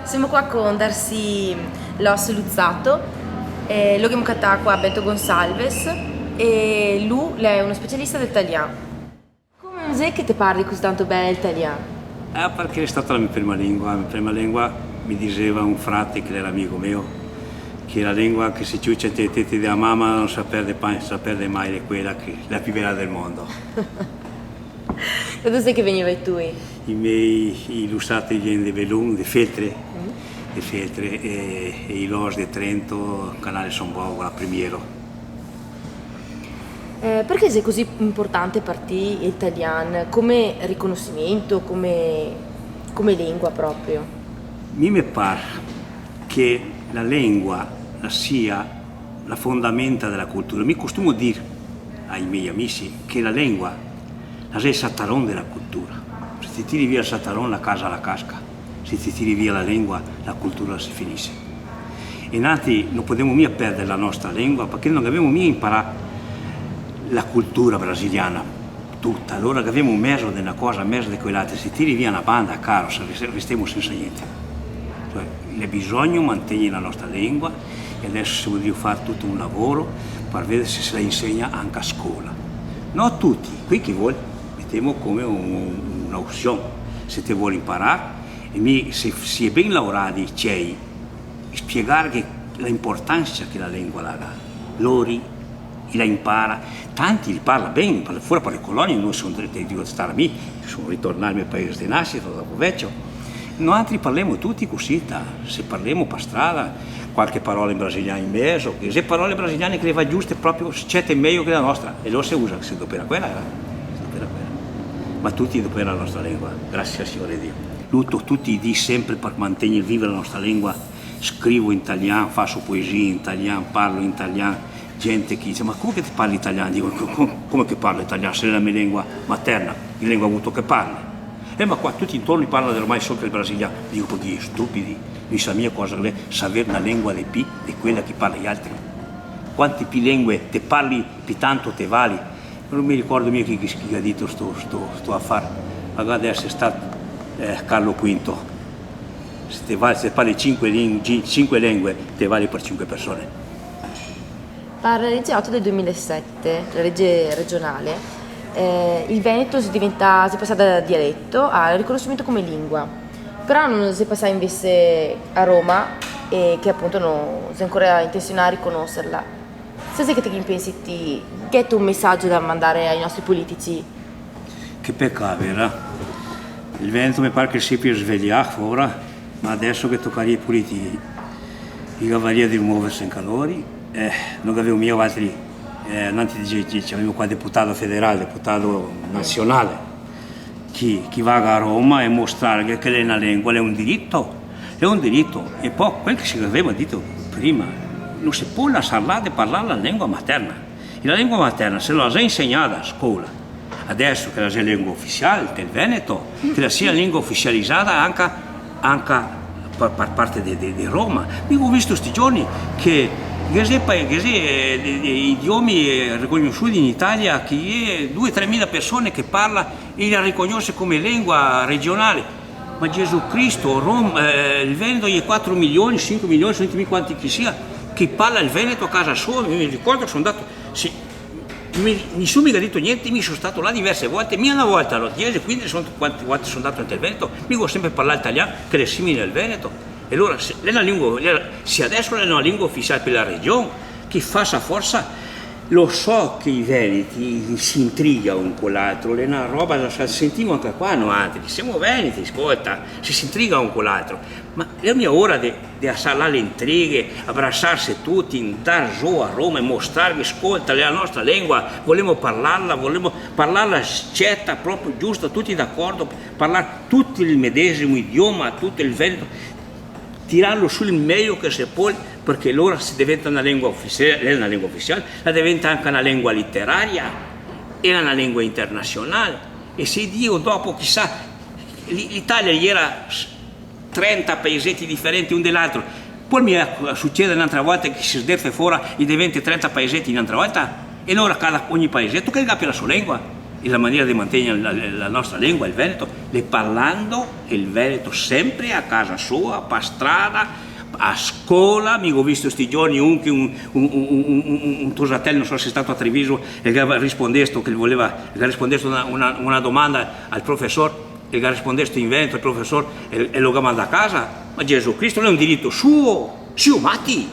Siamo qua con Darcy Loss Luzzato, lo abbiamo qua a Bento Gonçalves e lui è uno specialista dell'italiano. Come è che ti parli così tanto bene l'italiano? Perché è stata la mia prima lingua. La mia prima lingua mi diceva un frate che era amico mio, che la lingua che si ciuccia nei tetti della mamma non si perde mai, è quella che la più bella del mondo. Da dove sei che veniva tu? I miei illustrati vieni di Belun, di Feltre, e i Los di Trento, canale Sombogo, la Primiero. Perché sei così importante per te l'italiano come riconoscimento, come lingua proprio? Mi pare che la lingua sia la fondamenta della cultura. Mi costumo dire ai miei amici che la lingua è il sattaron della cultura. Se ti tiri via il sattaron, la casa la casca. Se ti tiri via la lingua, la cultura si finisce. E nati non possiamo mica perdere la nostra lingua perché non abbiamo mica imparato la cultura brasiliana tutta. Allora che abbiamo messo di una cosa, messo di quell'altra. Se tiri via una banda, caro, restiamo senza niente. Cioè, c'è bisogno di mantenere la nostra lingua e adesso si vuole fare tutto un lavoro per vedere se se la insegna anche a scuola. Non tutti, qui chi vuole, mettiamo come un'opzione. Se ti vuole imparare, e se si è ben lavorati, c'è spiegare che l'importanza che la lingua ha. Loro la impara, tanti li parla bene, fuori per le colonie, noi sono di stare a me, sono ritornato al mio paese di nascita dopo vecchio. Noi altri parliamo tutti così, se parliamo per strada, qualche parola in brasiliano in mezzo, che se parole brasiliane che le va giuste proprio c'è meglio che la nostra, e lo si usa, se dopo era quella, ma tutti dopo la nostra lingua, grazie al Signore Dio. Tutti di sempre per mantenere viva la nostra lingua, scrivo in italiano, faccio poesia in italiano, parlo in italiano, gente che dice ma come che ti parli italiano? Dico come che parlo italiano se è la mia lingua materna, la lingua avuto che parli. Ma qua tutti intorno parlano ormai solo il brasiliano, dico perché stupidi, mi sa mia cosa è sapere una lingua di più di quella che parla gli altri. Quante più lingue te parli, più tanto te vali. Non mi ricordo mica chi ha detto sto affare, magari adesso è stato Carlo V. Se parli 5 lingue, te vali per 5 persone. Per la legge 8 del 2007, la legge regionale, il Veneto si passa da dialetto al riconoscimento come lingua, però non si passa invece a Roma e che appunto non si è ancora intenzionata a riconoscerla. Se che te pensi che è un messaggio da mandare ai nostri politici? Che peccato, vero? Il Veneto mi pare che si sia svegliato ora, ma adesso che tocca ai politici i cavalieri di muoversi in calori, non avevo mica altri, avevo qua deputato federale, deputato nazionale, che va a Roma e mostrare che è una lingua, è un diritto, e poi quel che si aveva detto prima, non si può lasciare di parlare la lingua materna. E la lingua materna se la ha insegnata a scuola. Adesso che la sia lingua ufficiale del Veneto, che la sia lingua ufficializzata anche per parte di Roma. Io ho visto questi giorni che idiomi riconosciuti in Italia, che 2-3 mila persone che parlano e la riconosce come lingua regionale. Ma Gesù Cristo, il Veneto gli è 4 milioni, 5 milioni, non so quanti che sia, che parla il Veneto a casa sua. Mi ricordo che sono andato... Nessuno mi ha detto niente, mi sono stato là diverse volte, una volta allo 10, quindi quante volte sono andato nel Veneto, mi ho sempre parlato italiano che è simile al Veneto. E allora se adesso è una lingua ufficiale per la regione, che fa sa forza, lo so che i veneti si intrigano con l'altro, è una roba, la sentiamo anche qua noi altri, siamo veneti, ascolta, si intrigano con l'altro, ma è la mia ora di assalare le intrighe, abbracciarsi tutti, andare giù a Roma e mostrare che ascolta la nostra lingua, vogliamo parlarla scelta, proprio giusta, tutti d'accordo, parlare tutti il medesimo idioma, tutto il veneto, tirarlo sul meglio che si può, perché allora si diventa una lingua ufficiale, la diventa anche una lingua letteraria e una lingua internazionale. E se Dio dopo, chissà, l'Italia gli era 30 paesetti differenti un dell'altro, poi mi succede un'altra volta che si sdeffe fuori e diventa 30 paesetti un'altra volta, e allora ogni paesetto che capi la sua lingua. e la maniera di mantenere la nostra lingua, il Veneto, è parlando il Veneto sempre a casa sua, per strada, a scuola. Mi ho visto questi giorni anche un tuo fratello, non so se è stato a Treviso, che aveva risposto, una domanda al professore, e ha risposto in Veneto il professore e lo ha mandato a casa. Ma Gesù Cristo non è un diritto suo, matti,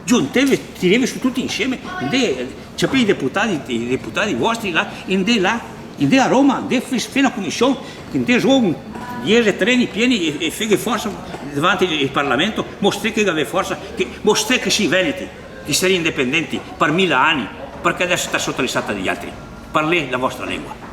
ti devi su tutti insieme. C'è i deputati vostri là, in a Roma, fino alla commissione, in sono 10 treni pieni e fighe forza davanti al Parlamento, mostri che aveva forza, mostri che si veneti, di essere indipendenti per 1000 anni, perché adesso sta sotto l'istata degli altri. Parli la vostra lingua.